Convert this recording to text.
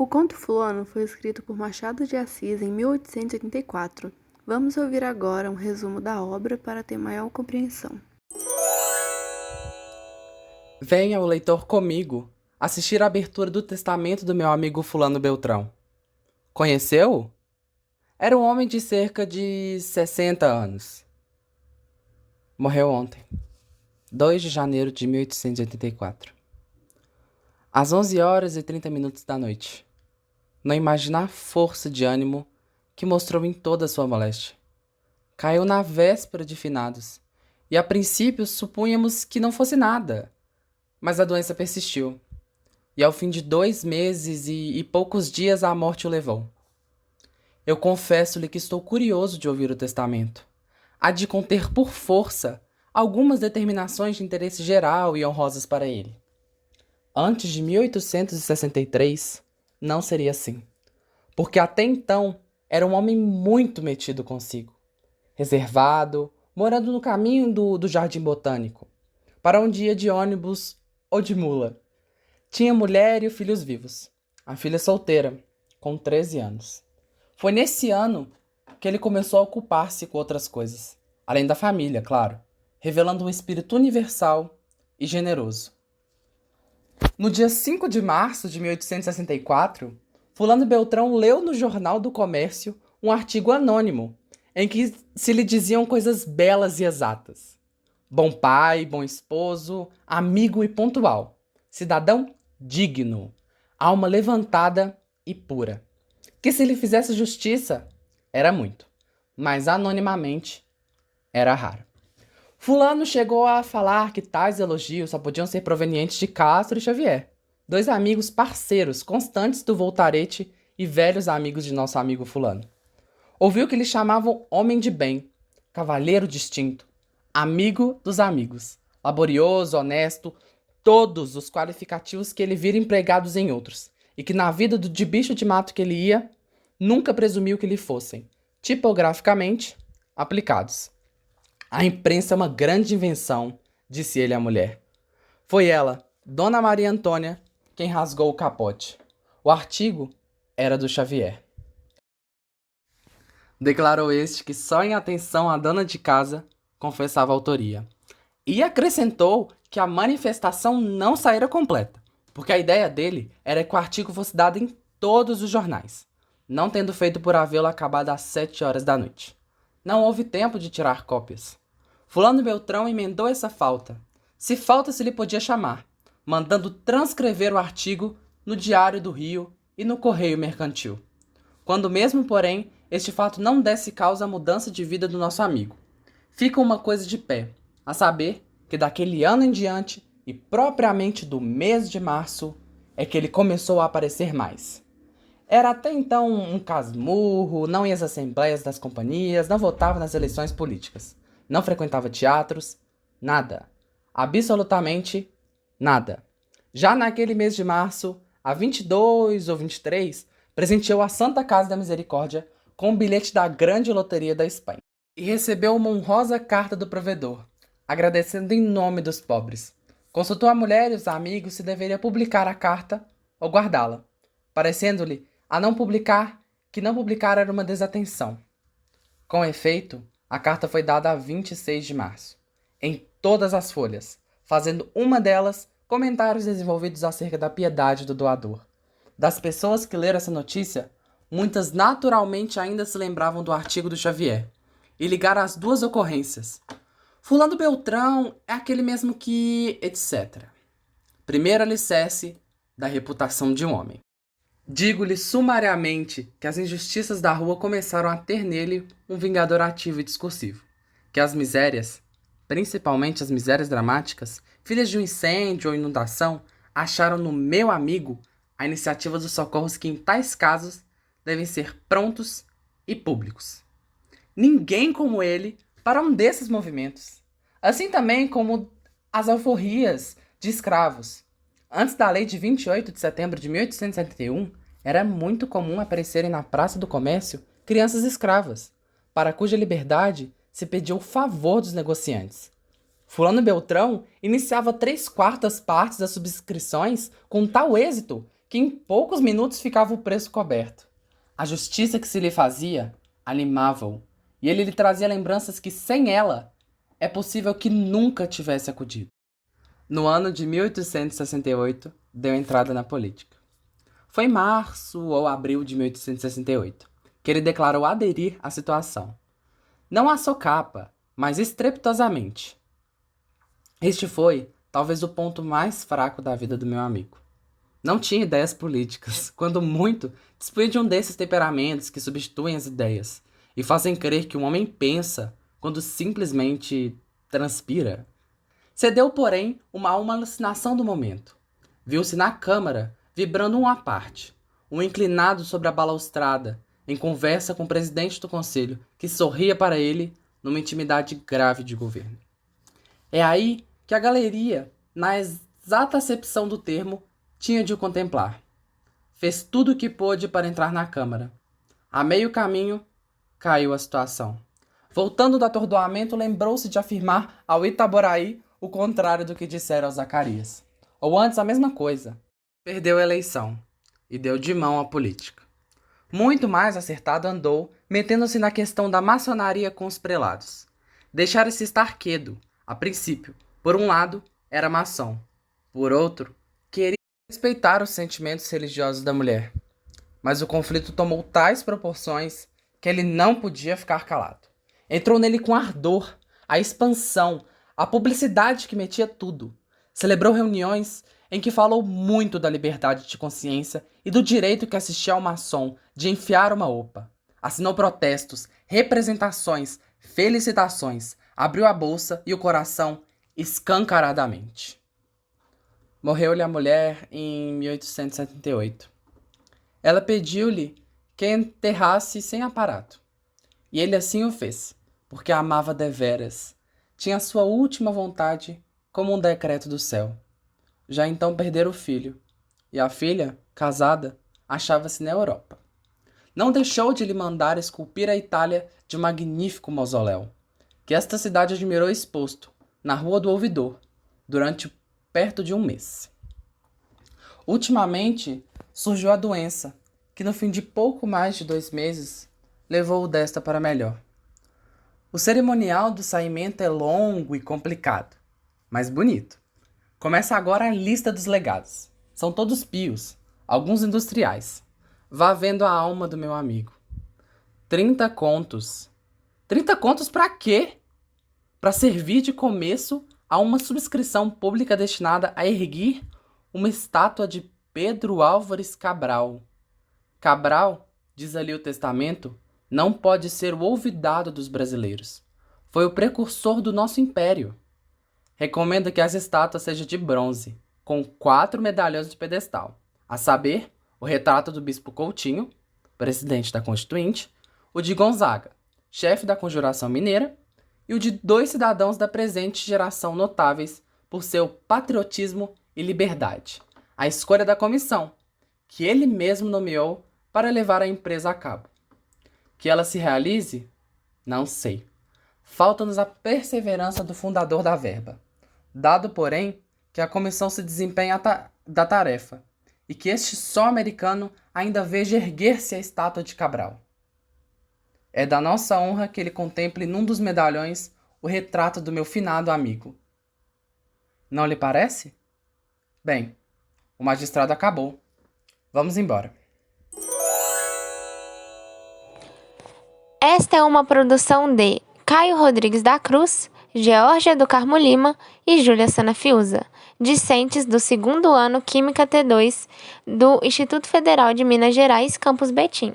O conto fulano foi escrito por Machado de Assis em 1884. Vamos ouvir agora um resumo da obra para ter maior compreensão. Venha o leitor comigo assistir a abertura do testamento do meu amigo Fulano Beltrão. Conheceu-o? Era um homem de cerca de 60 anos. Morreu ontem, 2 de janeiro de 1884. Às 11 horas e 30 minutos da noite. Não imagina a força de ânimo que mostrou em toda a sua moléstia. Caiu na véspera de finados, e a princípio supunhamos que não fosse nada, mas a doença persistiu, e ao fim de 2 meses e poucos dias a morte o levou. Eu confesso-lhe que estou curioso de ouvir o testamento. Há de conter por força algumas determinações de interesse geral e honrosas para ele. Antes de 1863, não seria assim, porque até então era um homem muito metido consigo, reservado, morando no caminho do Jardim Botânico, para um dia de ônibus ou de mula. Tinha mulher e filhos vivos, a filha solteira, com 13 anos. Foi nesse ano que ele começou a ocupar-se com outras coisas, além da família, claro, revelando um espírito universal e generoso. No dia 5 de março de 1864, Fulano Beltrão leu no Jornal do Comércio um artigo anônimo em que se lhe diziam coisas belas e exatas. Bom pai, bom esposo, amigo e pontual, cidadão digno, alma levantada e pura. Que se lhe fizesse justiça, era muito, mas anonimamente era raro. Fulano chegou a falar que tais elogios só podiam ser provenientes de Castro e Xavier, 2 amigos parceiros constantes do Voltarete e velhos amigos de nosso amigo Fulano. Ouviu que lhe chamavam homem de bem, cavalheiro distinto, amigo dos amigos, laborioso, honesto, todos os qualificativos que ele vira empregados em outros, e que na vida de bicho de mato que ele ia, nunca presumiu que lhe fossem, tipograficamente, aplicados. A imprensa é uma grande invenção, disse ele à mulher. Foi ela, Dona Maria Antônia, quem rasgou o capote. O artigo era do Xavier. Declarou este que só em atenção à dona de casa confessava a autoria. E acrescentou que a manifestação não saíra completa, porque a ideia dele era que o artigo fosse dado em todos os jornais, não tendo feito por havê-lo acabado às 7 horas da noite. Não houve tempo de tirar cópias. Fulano Beltrão emendou essa falta, se falta se lhe podia chamar, mandando transcrever o artigo no Diário do Rio e no Correio Mercantil. Quando mesmo, porém, este fato não desse causa à mudança de vida do nosso amigo. Fica uma coisa de pé, a saber que daquele ano em diante, e propriamente do mês de março, é que ele começou a aparecer mais. Era até então um casmurro, não ia às assembleias das companhias, não votava nas eleições políticas, não frequentava teatros, nada. Absolutamente nada. Já naquele mês de março, a 22 ou 23, presenteou a Santa Casa da Misericórdia com um bilhete da Grande Loteria da Espanha. E recebeu uma honrosa carta do provedor, agradecendo em nome dos pobres. Consultou a mulher e os amigos se deveria publicar a carta ou guardá-la, parecendo-lhe a não publicar que não publicar era uma desatenção. Com efeito, a carta foi dada a 26 de março, em todas as folhas, fazendo uma delas comentários desenvolvidos acerca da piedade do doador. Das pessoas que leram essa notícia, muitas naturalmente ainda se lembravam do artigo do Xavier e ligaram as 2 ocorrências. Fulano Beltrão é aquele mesmo que... etc. Primeiro alicerce da reputação de um homem. Digo-lhe sumariamente que as injustiças da rua começaram a ter nele um vingador ativo e discursivo. Que as misérias, principalmente as misérias dramáticas, filhas de um incêndio ou inundação, acharam no meu amigo a iniciativa dos socorros que em tais casos devem ser prontos e públicos. Ninguém como ele para um desses movimentos. Assim também como as alforrias de escravos. Antes da lei de 28 de setembro de 1871, era muito comum aparecerem na Praça do Comércio crianças escravas, para cuja liberdade se pedia o favor dos negociantes. Fulano Beltrão iniciava 3/4 partes das subscrições com tal êxito que em poucos minutos ficava o preço coberto. A justiça que se lhe fazia animava-o, e ele lhe trazia lembranças que, sem ela, é possível que nunca tivesse acudido. No ano de 1868, deu entrada na política. Foi em março ou abril de 1868 que ele declarou aderir à situação. Não à socapa, mas estrepitosamente. Este foi, talvez, o ponto mais fraco da vida do meu amigo. Não tinha ideias políticas, quando muito, dispunha de um desses temperamentos que substituem as ideias e fazem crer que um homem pensa quando simplesmente transpira. Cedeu, porém, uma alucinação do momento. Viu-se na Câmara, vibrando um à parte, um inclinado sobre a balaustrada, em conversa com o presidente do conselho, que sorria para ele numa intimidade grave de governo. É aí que a galeria, na exata acepção do termo, tinha de o contemplar. Fez tudo o que pôde para entrar na Câmara. A meio caminho, caiu a situação. Voltando do atordoamento, lembrou-se de afirmar ao Itaboraí o contrário do que dissera ao Zacarias. Ou antes, a mesma coisa. Perdeu a eleição e deu de mão à política. Muito mais acertado andou, metendo-se na questão da maçonaria com os prelados. Deixara-se estar quedo. A princípio, por um lado, era maçom. Por outro, queria respeitar os sentimentos religiosos da mulher. Mas o conflito tomou tais proporções que ele não podia ficar calado. Entrou nele com ardor, a expansão, a publicidade que metia tudo. Celebrou reuniões em que falou muito da liberdade de consciência e do direito que assistia ao maçom de enfiar uma opa. Assinou protestos, representações, felicitações, abriu a bolsa e o coração escancaradamente. Morreu-lhe a mulher em 1878. Ela pediu-lhe que enterrasse sem aparato. E ele assim o fez, porque a amava deveras. Tinha sua última vontade como um decreto do céu. Já então perdera o filho, e a filha, casada, achava-se na Europa. Não deixou de lhe mandar esculpir a Itália de um magnífico mausoléu, que esta cidade admirou exposto, na Rua do Ouvidor, durante perto de um mês. Ultimamente, surgiu a doença, que no fim de pouco mais de 2 meses, levou-o desta para melhor. O cerimonial do saimento é longo e complicado, mas bonito. Começa agora a lista dos legados. São todos pios, alguns industriais. Vá vendo a alma do meu amigo. 30 contos. 30 contos para quê? Para servir de começo a uma subscrição pública destinada a erguer uma estátua de Pedro Álvares Cabral. Cabral, diz ali o testamento, não pode ser o olvidado dos brasileiros. Foi o precursor do nosso império. Recomenda que as estátuas sejam de bronze, com 4 medalhões de pedestal, a saber, o retrato do bispo Coutinho, presidente da Constituinte, o de Gonzaga, chefe da Conjuração Mineira, e o de 2 cidadãos da presente geração notáveis por seu patriotismo e liberdade. A escolha da comissão, que ele mesmo nomeou para levar a empresa a cabo. Que ela se realize? Não sei. Falta-nos a perseverança do fundador da verba. Dado, porém, que a comissão se desempenha da tarefa e que este só americano ainda veja erguer-se a estátua de Cabral. É da nossa honra que ele contemple num dos medalhões o retrato do meu finado amigo. Não lhe parece? Bem, o magistrado acabou. Vamos embora. Esta é uma produção de Caio Rodrigues da Cruz, Geórgia do Carmo Lima e Júlia Sanafiuza, discentes do 2º ano Química T2 do Instituto Federal de Minas Gerais, Campus Betim.